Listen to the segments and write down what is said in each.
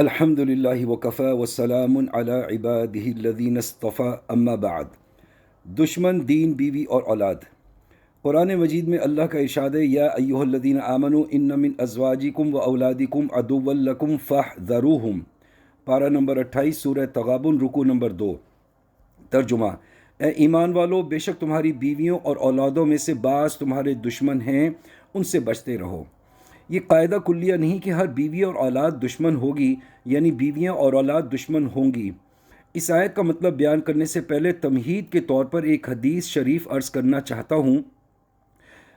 الحمدللہ وکفی وسلام علی عبادہ الذین اصطفی اما بعد۔ دشمن، دین، بیوی اور اولاد۔ قرآن مجید میں اللہ کا ارشاد ہے، یا ایہا الذین آمنوا ان من ازواجکم و اولادکم عدوا لکم فاحذروہم۔ پارہ نمبر 28 سورہ تغابن، رکوع نمبر 2۔ ترجمہ: اے ایمان والو، بے شک تمہاری بیویوں اور اولادوں میں سے بعض تمہارے دشمن ہیں، ان سے بچتے رہو۔ یہ قاعدہ کلیہ نہیں کہ ہر بیوی اور اولاد دشمن ہوگی، یعنی بیویاں اور اولاد دشمن ہوں گی۔ اس آیت کا مطلب بیان کرنے سے پہلے تمہید کے طور پر ایک حدیث شریف عرض کرنا چاہتا ہوں۔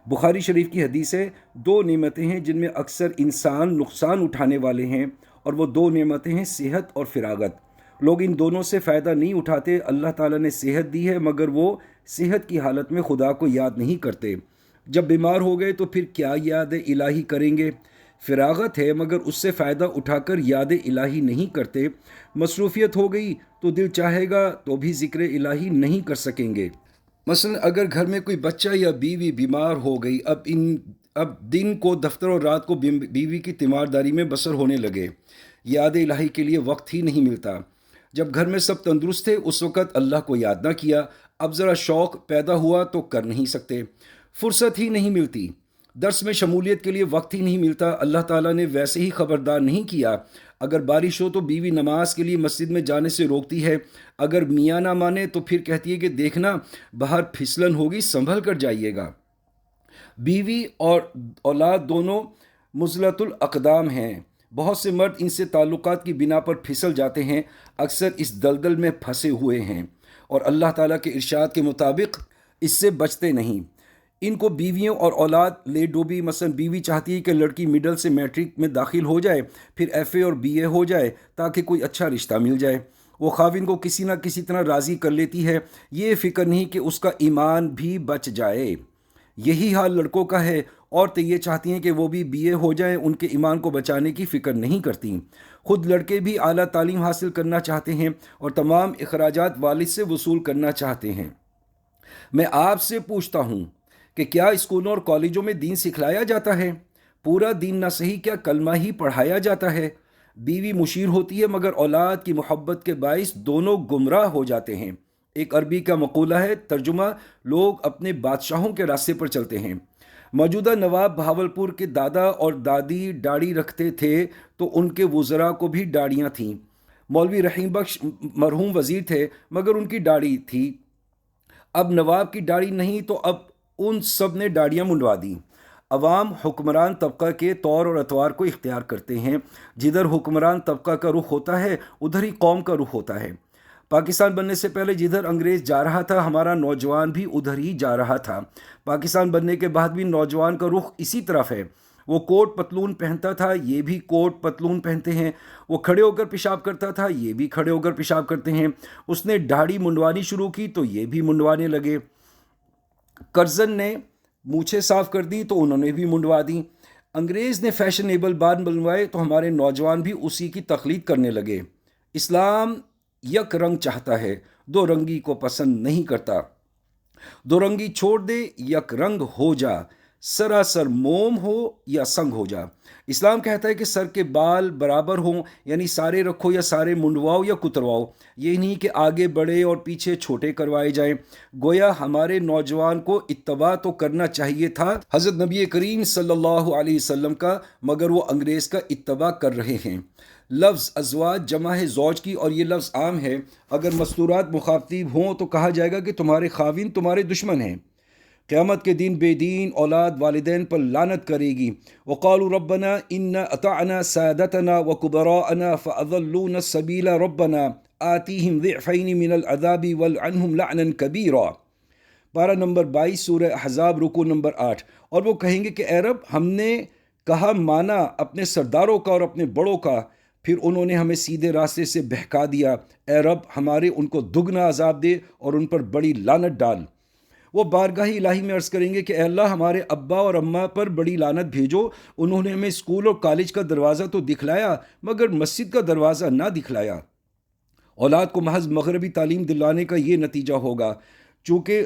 بخاری شریف کی حدیث ہے، دو نعمتیں ہیں جن میں اکثر انسان نقصان اٹھانے والے ہیں، اور وہ دو نعمتیں ہیں صحت اور فراغت۔ لوگ ان دونوں سے فائدہ نہیں اٹھاتے۔ اللہ تعالیٰ نے صحت دی ہے، مگر وہ صحت کی حالت میں خدا کو یاد نہیں کرتے۔ جب بیمار ہو گئے تو پھر کیا یاد الہی کریں گے؟ فراغت ہے، مگر اس سے فائدہ اٹھا کر یاد الہی نہیں کرتے۔ مصروفیت ہو گئی تو دل چاہے گا تو بھی ذکر الہی نہیں کر سکیں گے۔ مثلا اگر گھر میں کوئی بچہ یا بیوی بیمار ہو گئی، اب دن کو دفتر اور رات کو بیوی کی تیمارداری میں بسر ہونے لگے، یاد الہی کے لیے وقت ہی نہیں ملتا۔ جب گھر میں سب تندرست تھے اس وقت اللہ کو یاد نہ کیا، اب ذرا شوق پیدا ہوا تو کر نہیں سکتے، فرصت ہی نہیں ملتی، درس میں شمولیت کے لیے وقت ہی نہیں ملتا۔ اللہ تعالیٰ نے ویسے ہی خبردار نہیں کیا۔ اگر بارش ہو تو بیوی نماز کے لیے مسجد میں جانے سے روکتی ہے، اگر میاں نہ مانے تو پھر کہتی ہے کہ دیکھنا باہر پھسلن ہوگی، سنبھل کر جائیے گا۔ بیوی اور اولاد دونوں مزلۃ الاقدام ہیں۔ بہت سے مرد ان سے تعلقات کی بنا پر پھسل جاتے ہیں، اکثر اس دلدل میں پھنسے ہوئے ہیں، اور اللہ تعالیٰ کے ارشاد کے مطابق اس سے بچتے نہیں۔ ان کو بیویوں اور اولاد لے ڈوبی۔ مثلا بیوی چاہتی ہے کہ لڑکی مڈل سے میٹرک میں داخل ہو جائے، پھر ایف اے اور بی اے ہو جائے تاکہ کوئی اچھا رشتہ مل جائے۔ وہ خاوند کو کسی نہ کسی طرح راضی کر لیتی ہے، یہ فکر نہیں کہ اس کا ایمان بھی بچ جائے۔ یہی حال لڑکوں کا ہے۔ عورتیں یہ چاہتی ہیں کہ وہ بھی بی اے ہو جائیں، ان کے ایمان کو بچانے کی فکر نہیں کرتی۔ خود لڑکے بھی اعلیٰ تعلیم حاصل کرنا چاہتے ہیں اور تمام اخراجات والد سے وصول کرنا چاہتے ہیں۔ میں آپ سے پوچھتا ہوں کہ کیا اسکولوں اور کالجوں میں دین سکھلایا جاتا ہے؟ پورا دین نہ صحیح، کیا کلمہ ہی پڑھایا جاتا ہے؟ بیوی مشیر ہوتی ہے، مگر اولاد کی محبت کے باعث دونوں گمراہ ہو جاتے ہیں۔ ایک عربی کا مقولہ ہے، ترجمہ: لوگ اپنے بادشاہوں کے راستے پر چلتے ہیں۔ موجودہ نواب بہاولپور کے دادا اور دادی داڑھی رکھتے تھے تو ان کے وزراء کو بھی داڑھیاں تھیں۔ مولوی رحیم بخش مرحوم وزیر تھے، مگر ان کی داڑھی تھی۔ اب نواب کی داڑھی نہیں تو اب ان سب نے داڑھیاں منڈوا دیں۔ عوام حکمران طبقہ کے طور اور اطوار کو اختیار کرتے ہیں۔ جدھر حکمران طبقہ کا رخ ہوتا ہے ادھر ہی قوم کا رخ ہوتا ہے۔ پاکستان بننے سے پہلے جدھر انگریز جا رہا تھا، ہمارا نوجوان بھی ادھر ہی جا رہا تھا۔ پاکستان بننے کے بعد بھی نوجوان کا رخ اسی طرف ہے۔ وہ کوٹ پتلون پہنتا تھا، یہ بھی کوٹ پتلون پہنتے ہیں۔ وہ کھڑے ہو کر پیشاب کرتا تھا، یہ بھی کھڑے ہو کر پیشاب کرتے ہیں۔ اس نے داڑھی منڈوانی شروع کی تو یہ بھی منڈوانے لگے۔ کرزن نے مونچھیں صاف کر دی تو انہوں نے بھی منڈوا دیں۔ انگریز نے فیشنیبل بال بنوائے تو ہمارے نوجوان بھی اسی کی تقلید کرنے لگے۔ اسلام یک رنگ چاہتا ہے، دو رنگی کو پسند نہیں کرتا۔ دو رنگی چھوڑ دے، یک رنگ ہو جا، سراسر موم ہو یا سنگ ہو جا۔ اسلام کہتا ہے کہ سر کے بال برابر ہوں، یعنی سارے رکھو یا سارے منڈواؤ یا کترواؤ، یہ نہیں کہ آگے بڑے اور پیچھے چھوٹے کروائے جائیں۔ گویا ہمارے نوجوان کو اتباع تو کرنا چاہیے تھا حضرت نبی کریم صلی اللہ علیہ وسلم کا، مگر وہ انگریز کا اتباع کر رہے ہیں۔ لفظ ازواج جمع ہے زوج کی، اور یہ لفظ عام ہے۔ اگر مستورات مخاطب ہوں تو کہا جائے گا کہ تمہارے خاوند تمہارے دشمن ہیں۔ قیامت کے دن بے دین اولاد والدین پر لعنت کرے گی۔ وقالوا ربنا انا اطعنا سادتنا وكبراءنا فاضلونا السبيل ربنا آتيهم ضعفين من العذاب والعنهم لعنا كبيرا۔ پارہ نمبر 22 سورہ احزاب، رکوع نمبر 8۔ اور وہ کہیں گے کہ اے رب، ہم نے کہا مانا اپنے سرداروں کا اور اپنے بڑوں کا، پھر انہوں نے ہمیں سیدھے راستے سے بہکا دیا۔ اے رب، ہمارے ان کو دگنا عذاب دے اور ان پر بڑی لعنت ڈال۔ وہ بارگاہ الہی میں عرض کریں گے کہ اے اللہ، ہمارے ابا اور اماں پر بڑی لعنت بھیجو، انہوں نے ہمیں اسکول اور کالج کا دروازہ تو دکھلایا مگر مسجد کا دروازہ نہ دکھلایا۔ اولاد کو محض مغربی تعلیم دلانے کا یہ نتیجہ ہوگا، چونکہ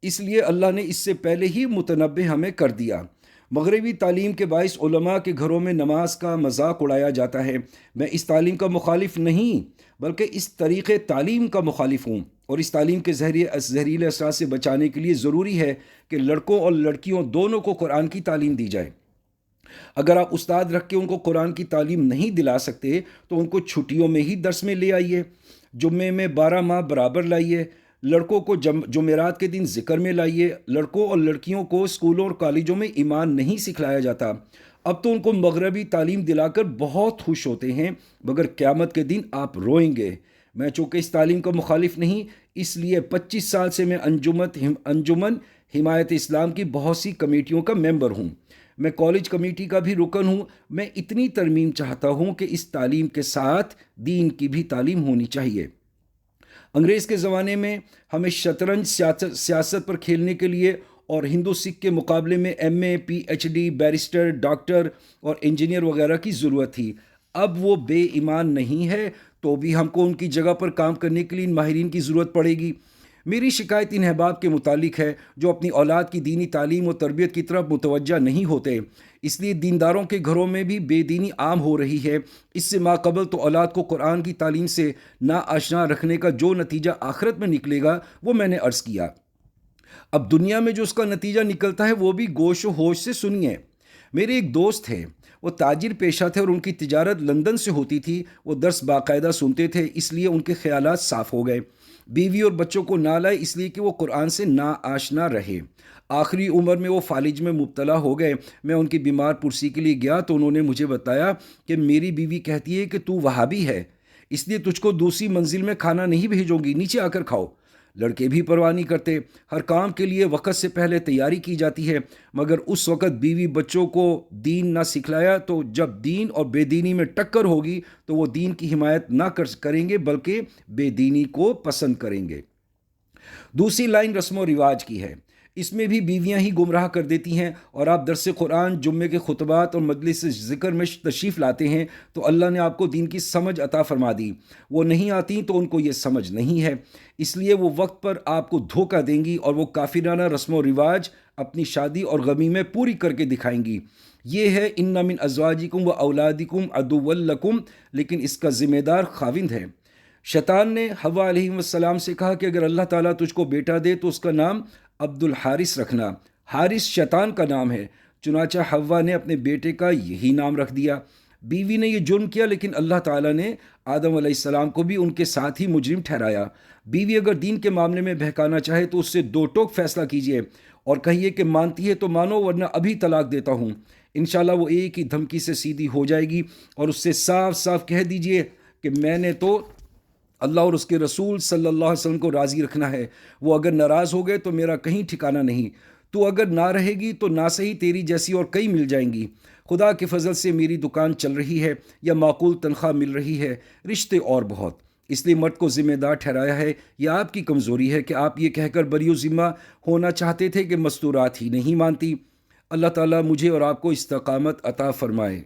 اس لیے اللہ نے اس سے پہلے ہی متنبہ ہمیں کر دیا۔ مغربی تعلیم کے باعث علماء کے گھروں میں نماز کا مذاق اڑایا جاتا ہے۔ میں اس تعلیم کا مخالف نہیں بلکہ اس طریقے تعلیم کا مخالف ہوں، اور اس تعلیم کے زہریلے اثرات سے بچانے کے لیے ضروری ہے کہ لڑکوں اور لڑکیوں دونوں کو قرآن کی تعلیم دی جائے۔ اگر آپ استاد رکھ کے ان کو قرآن کی تعلیم نہیں دلا سکتے تو ان کو چھٹیوں میں ہی درس میں لے آئیے، جمعے میں 12 ماہ برابر لائیے، لڑکوں کو جمعرات کے دن ذکر میں لائیے۔ لڑکوں اور لڑکیوں کو اسکولوں اور کالجوں میں ایمان نہیں سکھلایا جاتا۔ اب تو ان کو مغربی تعلیم دلا کر بہت خوش ہوتے ہیں، مگر قیامت کے دن آپ روئیں گے۔ میں چونکہ اس تعلیم کا مخالف نہیں، اس لیے 25 سال سے میں انجمن حمایت اسلام کی بہت سی کمیٹیوں کا ممبر ہوں۔ میں کالج کمیٹی کا بھی رکن ہوں۔ میں اتنی ترمیم چاہتا ہوں کہ اس تعلیم کے ساتھ دین کی بھی تعلیم ہونی چاہیے۔ انگریز کے زمانے میں ہمیں شطرنج سیاست پر کھیلنے کے لیے اور ہندو سکھ کے مقابلے میں M A, P H D, barrister, doctor اور انجینئر وغیرہ کی ضرورت تھی۔ اب وہ بے ایمان نہیں ہے تو بھی ہم کو ان کی جگہ پر کام کرنے کے لیے ان ماہرین کی ضرورت پڑے گی۔ میری شکایت ان احباب کے متعلق ہے جو اپنی اولاد کی دینی تعلیم و تربیت کی طرف متوجہ نہیں ہوتے۔ اس لیے دینداروں کے گھروں میں بھی بے دینی عام ہو رہی ہے۔ اس سے ماقبل تو اولاد کو قرآن کی تعلیم سے ناآشنا رکھنے کا جو نتیجہ آخرت میں نکلے گا وہ میں نے عرض کیا۔ اب دنیا میں جو اس کا نتیجہ نکلتا ہے وہ بھی گوش و ہوش سے سنیے۔ میرے ایک دوست تھے، وہ تاجر پیشہ تھے اور ان کی تجارت لندن سے ہوتی تھی۔ وہ درس باقاعدہ سنتے تھے، اس لیے ان کے خیالات صاف ہو گئے۔ بیوی اور بچوں کو نہ لائے اس لیے کہ وہ قرآن سے ناآشنا رہے۔ آخری عمر میں وہ فالج میں مبتلا ہو گئے۔ میں ان کی بیمار پرسی کے لیے گیا تو انہوں نے مجھے بتایا کہ میری بیوی کہتی ہے کہ تو وہابی ہے، اس لیے تجھ کو دوسری منزل میں کھانا نہیں بھیجوں گی، نیچے آ کر کھاؤ۔ لڑکے بھی پرواہ نہیں کرتے، ہر کام کے لیے وقت سے پہلے تیاری کی جاتی ہے، مگر اس وقت بیوی بچوں کو دین نہ سکھلایا تو جب دین اور بے دینی میں ٹکر ہوگی تو وہ دین کی حمایت نہ کریں گے بلکہ بے دینی کو پسند کریں گے۔ دوسری لائن رسم و رواج کی ہے۔ اس میں بھی بیویاں ہی گمراہ کر دیتی ہیں، اور آپ درس قرآن، جمعے کے خطبات اور مجلس ذکر میں تشریف لاتے ہیں تو اللہ نے آپ کو دین کی سمجھ عطا فرما دی۔ وہ نہیں آتی تو ان کو یہ سمجھ نہیں ہے، اس لیے وہ وقت پر آپ کو دھوکہ دیں گی اور وہ کافرانہ رسم و رواج اپنی شادی اور غمی میں پوری کر کے دکھائیں گی۔ یہ ہے ان من ازواجکم و اولادکم عدو لکم، لیکن اس کا ذمہ دار خاوند ہے۔ شیطان نے حوا علیہ السلام سے کہا کہ اگر اللہ تعالیٰ تجھ کو بیٹا دے تو اس کا نام عبد الحارث رکھنا۔ حارث شیطان کا نام ہے، چنانچہ حوا نے اپنے بیٹے کا یہی نام رکھ دیا۔ بیوی نے یہ جرم کیا، لیکن اللہ تعالیٰ نے آدم علیہ السلام کو بھی ان کے ساتھ ہی مجرم ٹھہرایا۔ بیوی اگر دین کے معاملے میں بہکانا چاہے تو اس سے دو ٹوک فیصلہ کیجیے اور کہیے کہ مانتی ہے تو مانو ورنہ ابھی طلاق دیتا ہوں۔ انشاءاللہ وہ ایک ہی دھمکی سے سیدھی ہو جائے گی، اور اس سے صاف صاف کہہ دیجیے کہ میں نے تو اللہ اور اس کے رسول صلی اللہ علیہ وسلم کو راضی رکھنا ہے، وہ اگر ناراض ہو گئے تو میرا کہیں ٹھکانہ نہیں۔ تو اگر نہ رہے گی تو نہ صحیح تیری جیسی اور کئی مل جائیں گی۔ خدا کے فضل سے میری دکان چل رہی ہے یا معقول تنخواہ مل رہی ہے، رشتے اور بہت، اس لیے مرد کو ذمہ دار ٹھہرایا ہے۔ یہ آپ کی کمزوری ہے کہ آپ یہ کہہ کر بری و ذمہ ہونا چاہتے تھے کہ مستورات ہی نہیں مانتی۔ اللہ تعالیٰ مجھے اور آپ کو استقامت عطا فرمائے۔